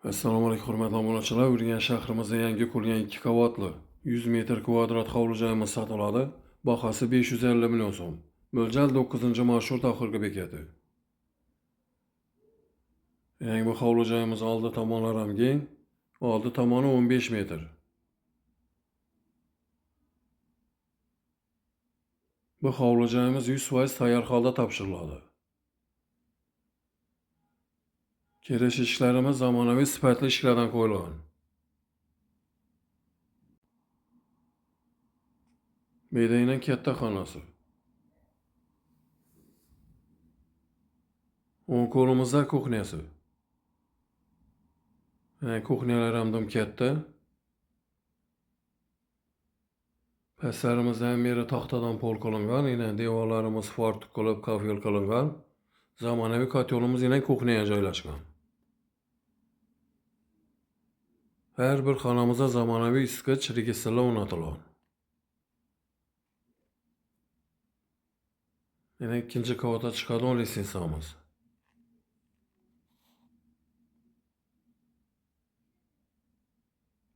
Assalomu alaykum hurmatli obunachilar. Urganch shahrimizda yangi qurilgan 2 qavatli 100 metr kvadrat hovli joyimiz sotiladi. Bahasi 550 million so'm. Mo'ljal 9-marshrut oxirgi bekati. Yangi bu hovli joyimiz oldi tomonlari ham keng. Oldi tomoni 15 metr. Bu hovli joyimiz 100% tayyor holda topshiriladi. Kirish ishlarimiz zamonaviy sifatli ishlardan qo'yilgan. Bedayning katta xonasi. O'ng qo'limizda kuxnyasi. Kuxnyalar ham katta. Pastlarimizdan beri taxtadan pol qilingan, yana devorlarimiz fartuk qilib kafel qilingan. Zamonaviy kotyolimiz yana kuxnyaga joylashgan. Her bir xonamizda zamonaviy isitgich registrlar o'rnatilgan. Yana ikkinchi qavatga chiqadigan litsenziyamiz.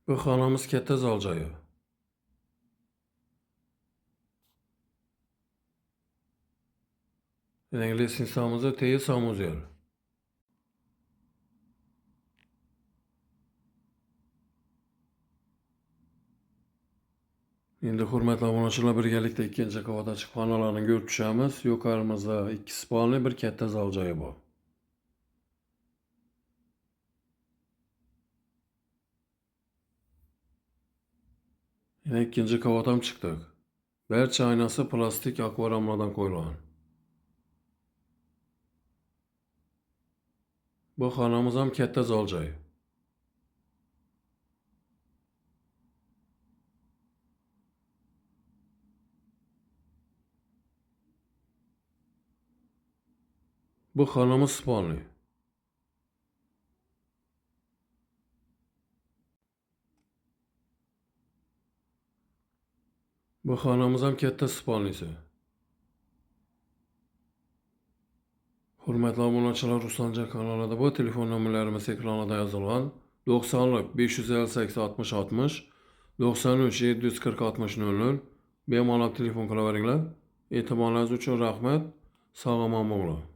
Bu xonamiz katta zal joyi. Yana litsenziyamizda teyi samuzel. Endi hurmatli obunachilar, birgalikda ikkinchi qavatga chiqib xonalarni ko'rib tushamiz. Yuqorimizda 2 spalni, bir katta zal joyi bor. Yana ikkinchi qavatga ham chiqdik. Barcha oynasi plastik akvaramlardan qo'yilgan. Bu xonamiz ham katta zal joyi. Bu xonamiz spalni. Bu xonamiz ham katta spalnisi. Hurmatli obunachilar, Ruslanjon kanalida bu telefon nomerlarimiz ekranida yozilgan. 90 558 60 60 93 740 60 00 bemalol telefon qilaveringlar. E'tiborlaringiz uchun rahmat. Sog' omon bo'ling.